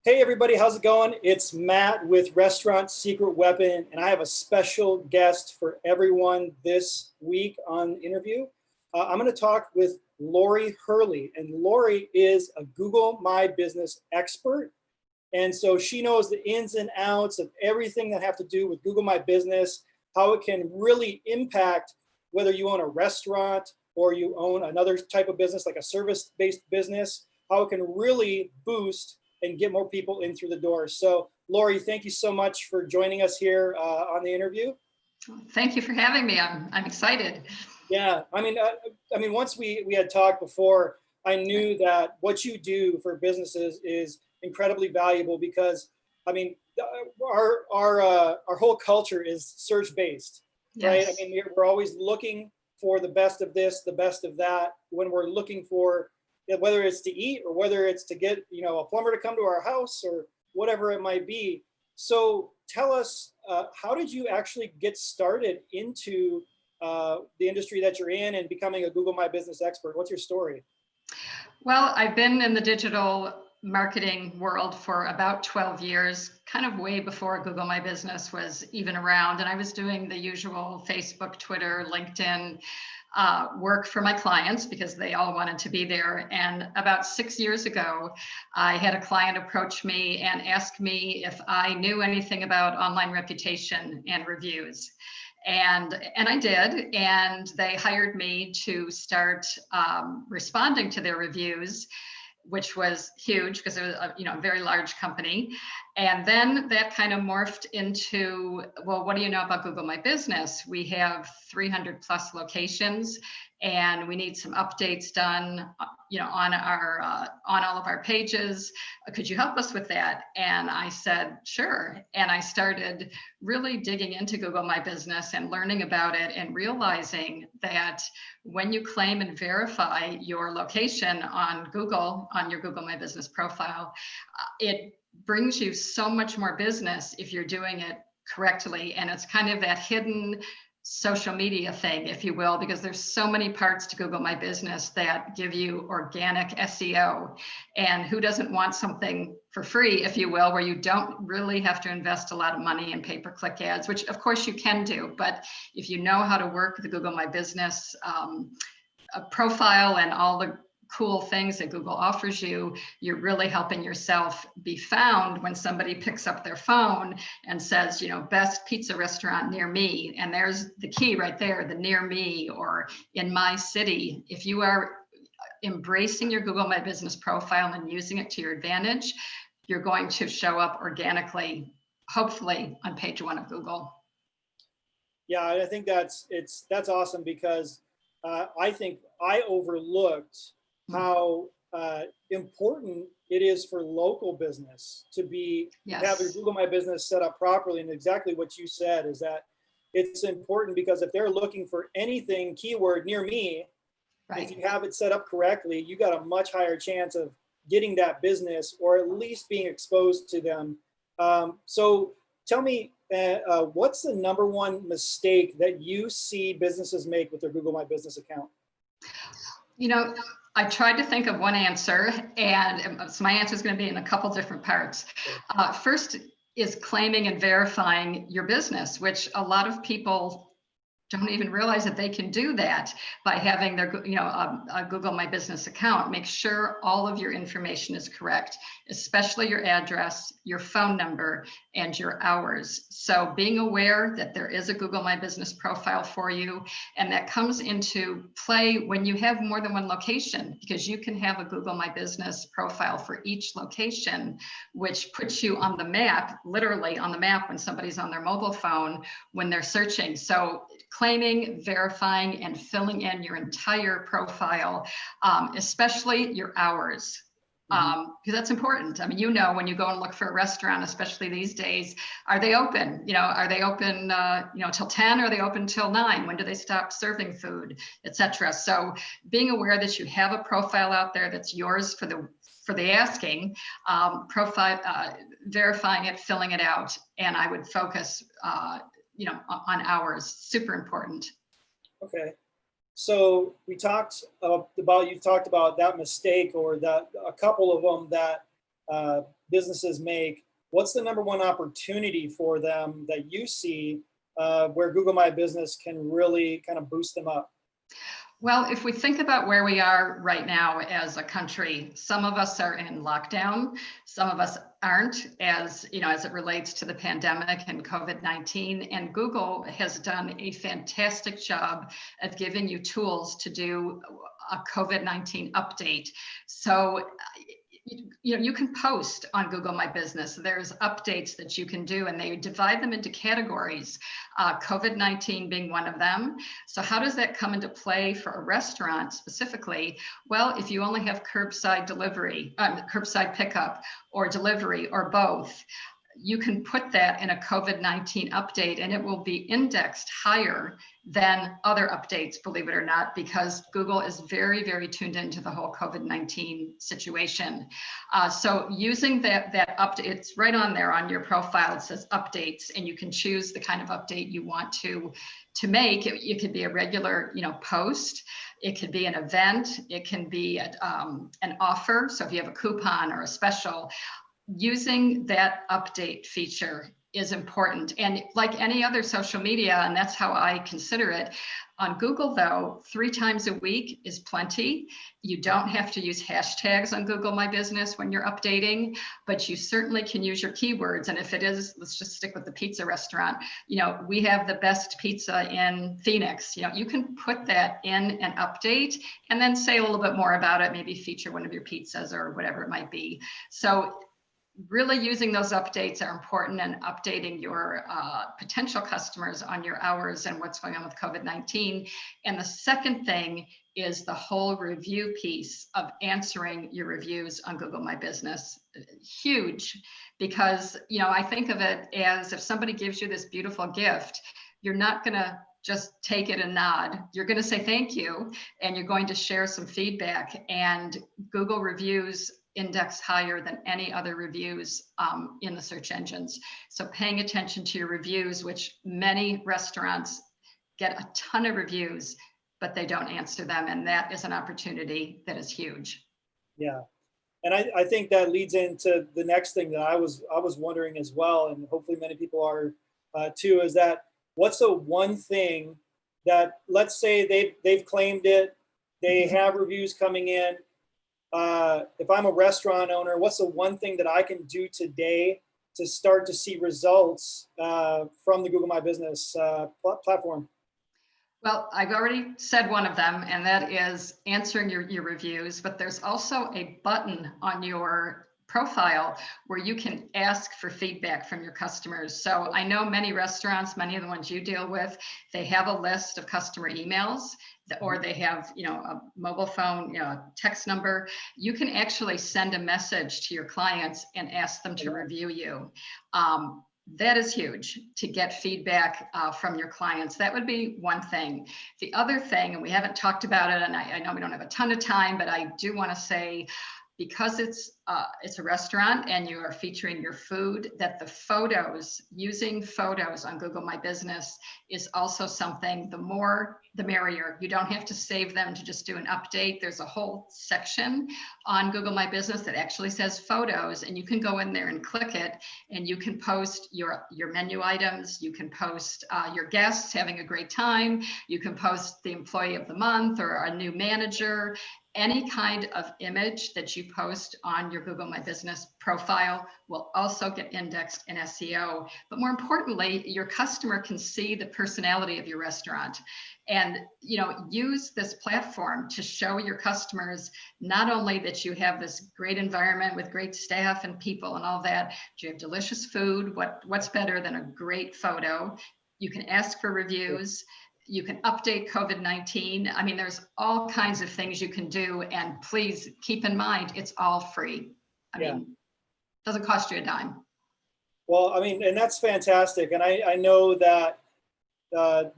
Hey everybody, how's it going? It's Matt with Restaurant Secret Weapon, and I have a special guest for everyone this week on the interview. I'm going to talk with Laurie Hurley, and Laurie is a Google My Business expert. And so she knows the ins and outs of everything that have to do with Google My Business, how it can really impact whether you own a restaurant or you own another type of business like a service-based business, how it can really boost and get more people in through the door. So Laurie, thank you so much for joining us here on the interview. Thank you for having me. I'm excited. Yeah, I mean, once we had talked before, I knew that what you do for businesses is incredibly valuable because, I mean, our whole culture is search based, right? Yes. I mean, we're always looking for the best of this, the best of that. When we're looking for, whether it's to eat or whether it's to get, a plumber to come to our house or whatever it might be. So tell us, how did you actually get started into the industry that you're in and becoming a Google My Business expert? What's your story? Well, I've been in the digital marketing world for about 12 years, kind of way before Google My Business was even around. And I was doing the usual Facebook, Twitter, LinkedIn work for my clients because they all wanted to be there. And about 6 years ago, I had a client approach me and ask me if I knew anything about online reputation and reviews. And I did, and they hired me to start responding to their reviews, which was huge because it was a very large company. And then that kind of morphed into, well, what do you know about Google My Business? We have 300 plus locations, and we need some updates done, on all of our pages. Could you help us with that? And I said, sure. And I started really digging into Google My Business and learning about it and realizing that when you claim and verify your location on Google, on your Google My Business profile, it brings you so much more business if you're doing it correctly. And it's kind of that hidden social media thing, if you will, because there's so many parts to Google My Business that give you organic SEO. And who doesn't want something for free, if you will, where you don't really have to invest a lot of money in pay-per-click ads, which of course you can do. But if you know how to work the Google My Business profile and all the cool things that Google offers you, you're really helping yourself be found when somebody picks up their phone and says, best pizza restaurant near me. And there's the key right there, the near me or in my city. If you are embracing your Google My Business profile and using it to your advantage, you're going to show up organically, hopefully on page 1 of Google. Yeah, I think that's awesome because I think I overlooked how important it is for local business to be have your Google My Business set up properly. And exactly what you said is that it's important because if they're looking for anything keyword near me, if you have it set up correctly, you got a much higher chance of getting that business or at least being exposed to them. So tell me, what's the number one mistake that you see businesses make with their Google My Business account? I tried to think of one answer, and so my answer is going to be in a couple different parts. First is claiming and verifying your business, which a lot of people don't even realize that they can do that by having their, a Google My Business account. Make sure all of your information is correct, especially your address, your phone number, and your hours. So being aware that there is a Google My Business profile for you, and that comes into play when you have more than one location, because you can have a Google My Business profile for each location, which puts you on the map, literally on the map when somebody's on their mobile phone, when they're searching. So claiming, verifying, and filling in your entire profile, especially your hours, because that's important. I mean, when you go and look for a restaurant, especially these days, are they open? Are they open, till 10? Or are they open till 9? When do they stop serving food, etc.? So being aware that you have a profile out there that's yours for the asking, verifying it, filling it out, and I would focus on hours. Super important. Okay. So we talked about, you talked about that mistake or that a couple of them that businesses make, what's the number one opportunity for them that you see where Google My Business can really kind of boost them up? Well, if we think about where we are right now as a country, some of us are in lockdown, some of us aren't, as you know, as it relates to the pandemic and COVID-19. And Google has done a fantastic job of giving you tools to do a COVID-19 update. So you can post on Google My Business. There's updates that you can do, and they divide them into categories, COVID-19 being one of them. So how does that come into play for a restaurant specifically? Well, if you only have curbside delivery, curbside pickup or delivery or both, you can put that in a COVID-19 update and it will be indexed higher than other updates, believe it or not, because Google is very, very tuned into the whole COVID-19 situation. So using that update, it's right on there on your profile, it says updates, and you can choose the kind of update you want to make. It could be a regular, post. It could be an event. It can be an offer. So if you have a coupon or a special, using that update feature is important. And like any other social media, and that's how I consider it, on Google though, 3 times a week is plenty. You don't have to use hashtags on Google My Business when you're updating, but you certainly can use your keywords. And if it is, let's just stick with the pizza restaurant, we have the best pizza in Phoenix. You can put that in an update and then say a little bit more about it, maybe feature one of your pizzas or whatever it might be. So really using those updates are important, and updating your potential customers on your hours and what's going on with COVID-19. And the second thing is the whole review piece of answering your reviews on Google My Business. Huge, because I think of it as if somebody gives you this beautiful gift, you're not going to just take it and nod. You're going to say thank you, and you're going to share some feedback. And Google reviews index higher than any other reviews in the search engines. So paying attention to your reviews, which many restaurants get a ton of reviews, but they don't answer them. And that is an opportunity that is huge. Yeah. And I think that leads into the next thing that I was wondering as well, and hopefully many people are too, is that what's the one thing that, let's say they've claimed it, they have reviews coming in. If I'm a restaurant owner, what's the one thing that I can do today to start to see results from the Google My Business platform? Well, I've already said one of them, and that is answering your reviews, but there's also a button on your profile where you can ask for feedback from your customers. So I know many restaurants, many of the ones you deal with, they have a list of customer emails, or they have, a mobile phone, text number. You can actually send a message to your clients and ask them to review you. That is huge, to get feedback from your clients. That would be one thing. The other thing, and we haven't talked about it, and I know we don't have a ton of time, but I do want to say, because it's a restaurant and you are featuring your food, that the photos, using photos on Google My Business is also something, the more the merrier. You don't have to save them to just do an update. There's a whole section on Google My Business that actually says photos, and you can go in there and click it, and you can post your menu items, you can post your guests having a great time, you can post the employee of the month or a new manager. Any kind of image that you post on your Google My Business profile will also get indexed in SEO. But more importantly, your customer can see the personality of your restaurant, and use this platform to show your customers not only that you have this great environment with great staff and people and all that, but you have delicious food. What's better than a great photo? You can ask for reviews. You can update COVID-19. I mean, there's all kinds of things you can do. And please keep in mind, it's all free. I mean, it doesn't cost you a dime. Well, I mean, and that's fantastic. And I know that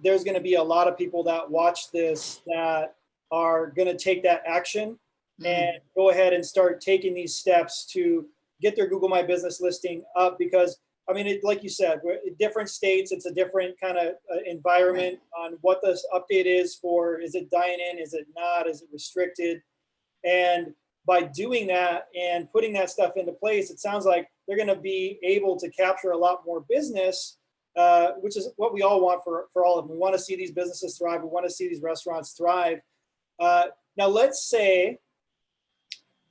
there's going to be a lot of people that watch this that are going to take that action and go ahead and start taking these steps to get their Google My Business listing up, because I mean, like you said, different states, it's a different kind of environment on what this update is for. Is it dine-in? Is it not? Is it restricted? And by doing that and putting that stuff into place, it sounds like they're going to be able to capture a lot more business, which is what we all want for all of them. We want to see these businesses thrive. We want to see these restaurants thrive. Now, let's say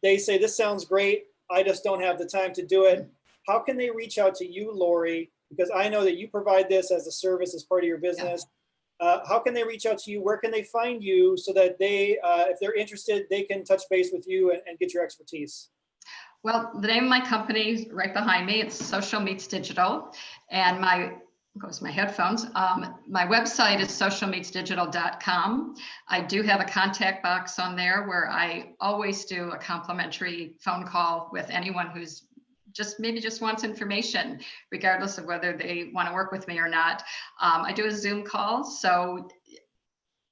they say, this sounds great, I just don't have the time to do it. How can they reach out to you, Laurie? Because I know that you provide this as a service, as part of your business. How can they reach out to you? Where can they find you so that they, if they're interested, they can touch base with you and get your expertise? Well, the name of my company is right behind me. It's Social Meets Digital. And goes my headphones. My website is socialmeetsdigital.com. I do have a contact box on there where I always do a complimentary phone call with anyone who's maybe just wants information, regardless of whether they want to work with me or not. I do a Zoom call, so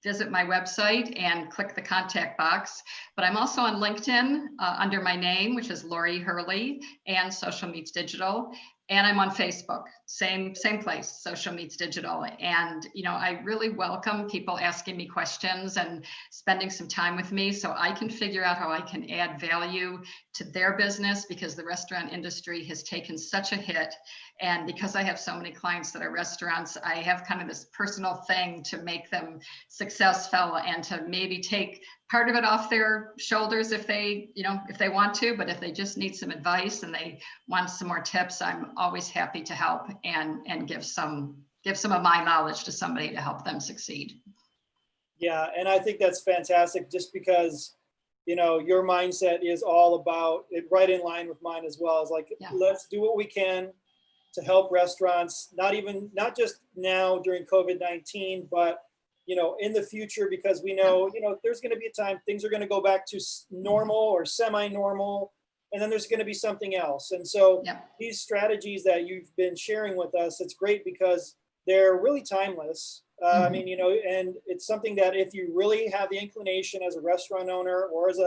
visit my website and click the contact box. But I'm also on LinkedIn under my name, which is Laurie Hurley, and Social Meets Digital. And I'm on Facebook, same place, Social Meets Digital. And, I really welcome people asking me questions and spending some time with me so I can figure out how I can add value to their business, because the restaurant industry has taken such a hit. And because I have so many clients that are restaurants, I have kind of this personal thing to make them successful and to maybe take part of it off their shoulders if they want to. But if they just need some advice and they want some more tips, I'm always happy to help and give some of my knowledge to somebody to help them succeed. Yeah, and I think that's fantastic, just because your mindset is all about it, right in line with mine as well. It's like, let's do what we can to help restaurants, not just now during COVID-19, but in the future, because we know, there's going to be a time things are going to go back to normal or semi-normal, and then there's going to be something else. And so these strategies that you've been sharing with us, it's great because they're really timeless. I mean, and it's something that if you really have the inclination as a restaurant owner or as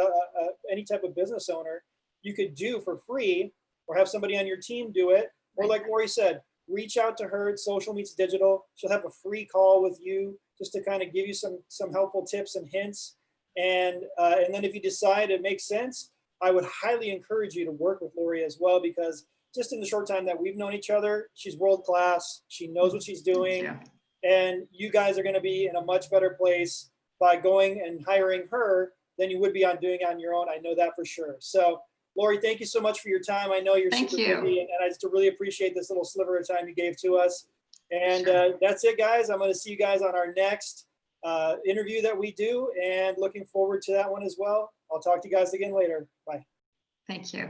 any type of business owner, you could do for free, or have somebody on your team do it. Or like Laurie said, reach out to her at Social Meets Digital. She'll have a free call with you just to kind of give you some helpful tips and hints. And then if you decide it makes sense, I would highly encourage you to work with Laurie as well, because just in the short time that we've known each other, she's world class. She knows what she's doing. And you guys are going to be in a much better place by going and hiring her than you would be doing on your own. I know that for sure. So Laurie, thank you so much for your time. I know you're super busy, and I just really appreciate this little sliver of time you gave to us. And that's it, guys. I'm going to see you guys on our next interview that we do, and looking forward to that one as well. I'll talk to you guys again later. Bye. Thank you.